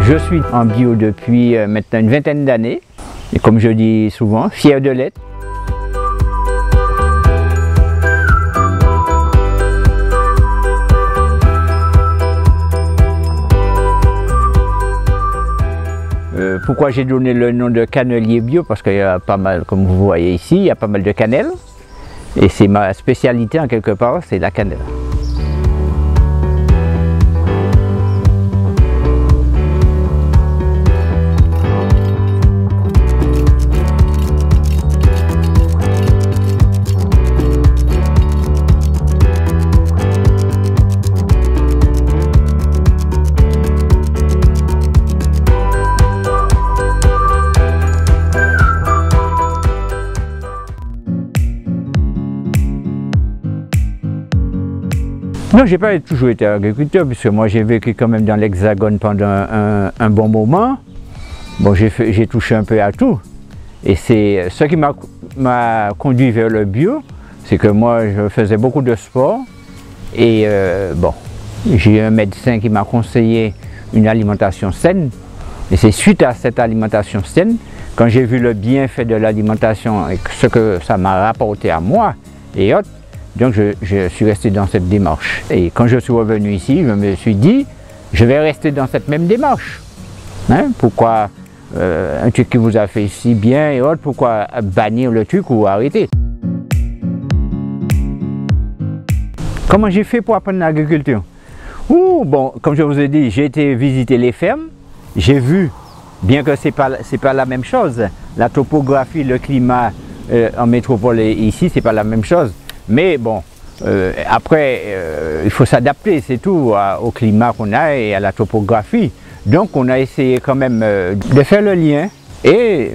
Je suis en bio depuis maintenant une vingtaine d'années, et comme je dis souvent, fier de l'être. Pourquoi j'ai donné le nom de cannelier bio? Parce qu'il y a pas mal, comme vous voyez ici, il y a pas mal de cannelle. Et c'est ma spécialité en quelque part, c'est la cannelle. Non, j'ai pas toujours été agriculteur, puisque moi j'ai vécu quand même dans l'Hexagone pendant un bon moment. Bon, j'ai touché un peu à tout. Et c'est ce qui m'a conduit vers le bio, c'est que moi je faisais beaucoup de sport. Et bon, j'ai eu un médecin qui m'a conseillé une alimentation saine. Et c'est suite à cette alimentation saine, quand j'ai vu le bienfait de l'alimentation et ce que ça m'a rapporté à moi et autres, donc je suis resté dans cette démarche. Et quand je suis revenu ici, je me suis dit, je vais rester dans cette même démarche. Hein? Pourquoi un truc qui vous a fait si bien et autres, pourquoi bannir le truc ou arrêter? Comment j'ai fait pour apprendre l'agriculture? Bon, comme je vous ai dit, j'ai été visiter les fermes. J'ai vu, bien que c'est pas la même chose, la topographie, le climat en métropole et ici, c'est pas la même chose. Mais bon, après, il faut s'adapter, c'est tout, au climat qu'on a et à la topographie. Donc on a essayé quand même de faire le lien. Et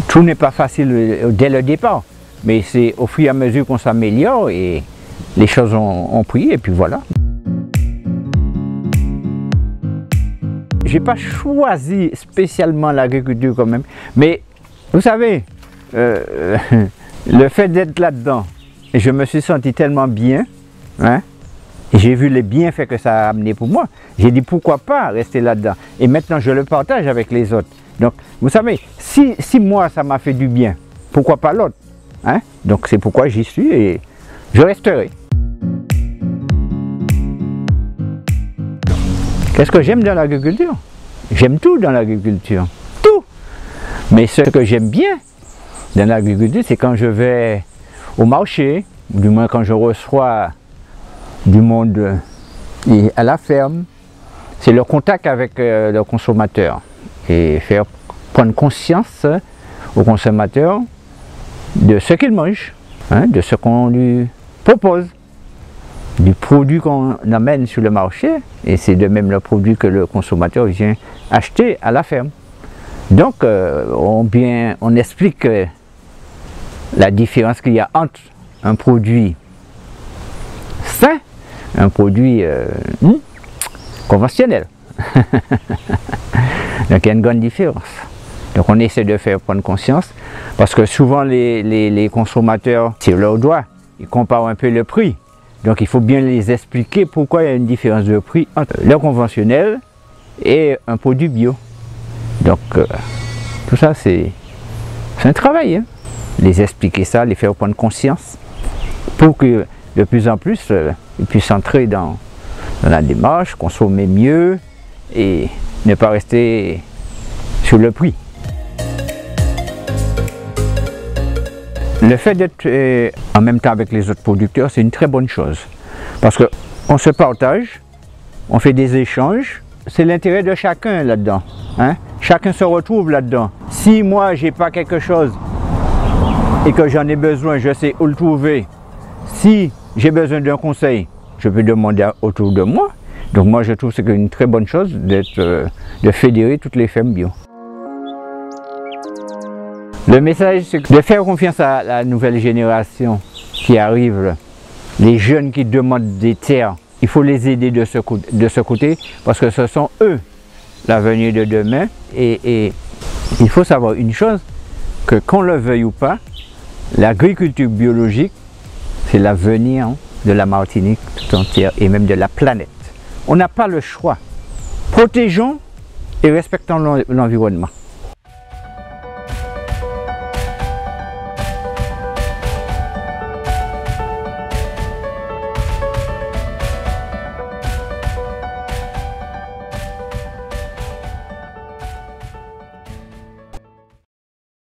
tout n'est pas facile dès le départ. Mais c'est au fur et à mesure qu'on s'améliore et les choses ont pris et puis voilà. J'ai pas choisi spécialement l'agriculture quand même. Mais vous savez, le fait d'être là-dedans, je me suis senti tellement bien, hein, et j'ai vu les bienfaits que ça a amené pour moi. J'ai dit pourquoi pas rester là-dedans. Et maintenant je le partage avec les autres. Donc vous savez, si moi ça m'a fait du bien, pourquoi pas l'autre, hein? Donc c'est pourquoi j'y suis et je resterai. Qu'est-ce que j'aime dans l'agriculture? J'aime tout dans l'agriculture, tout. Mais ce que j'aime bien dans l'agriculture, c'est quand je vais au marché, ou du moins quand je reçois du monde à la ferme, c'est le contact avec le consommateur et faire prendre conscience au consommateur de ce qu'il mange, hein, de ce qu'on lui propose, du produit qu'on amène sur le marché, et c'est de même le produit que le consommateur vient acheter à la ferme. Donc on explique la différence qu'il y a entre un produit sain et un produit conventionnel. Donc il y a une grande différence. Donc on essaie de faire prendre conscience, parce que souvent les consommateurs tirent leur doigt, ils comparent un peu le prix. Donc il faut bien les expliquer pourquoi il y a une différence de prix entre le conventionnel et un produit bio. Donc tout ça c'est un travail, hein. Les expliquer ça, les faire prendre conscience pour que de plus en plus ils puissent entrer dans la démarche, consommer mieux et ne pas rester sur le prix. Le fait d'être en même temps avec les autres producteurs, c'est une très bonne chose. Parce qu'on se partage, on fait des échanges, c'est l'intérêt de chacun là-dedans, hein? Chacun se retrouve là-dedans. Si moi j'ai pas quelque chose et que j'en ai besoin, je sais où le trouver. Si j'ai besoin d'un conseil, je peux demander autour de moi. Donc moi je trouve que c'est une très bonne chose de fédérer toutes les fermes bio. Le message, c'est de faire confiance à la nouvelle génération qui arrive, les jeunes qui demandent des terres. Il faut les aider de ce côté parce que ce sont eux l'avenir de demain. Et il faut savoir une chose, que qu'on le veuille ou pas, L'agriculture biologique, c'est l'avenir de la Martinique tout entière et même de la planète. On n'a pas le choix. Protégeons et respectons l'environnement.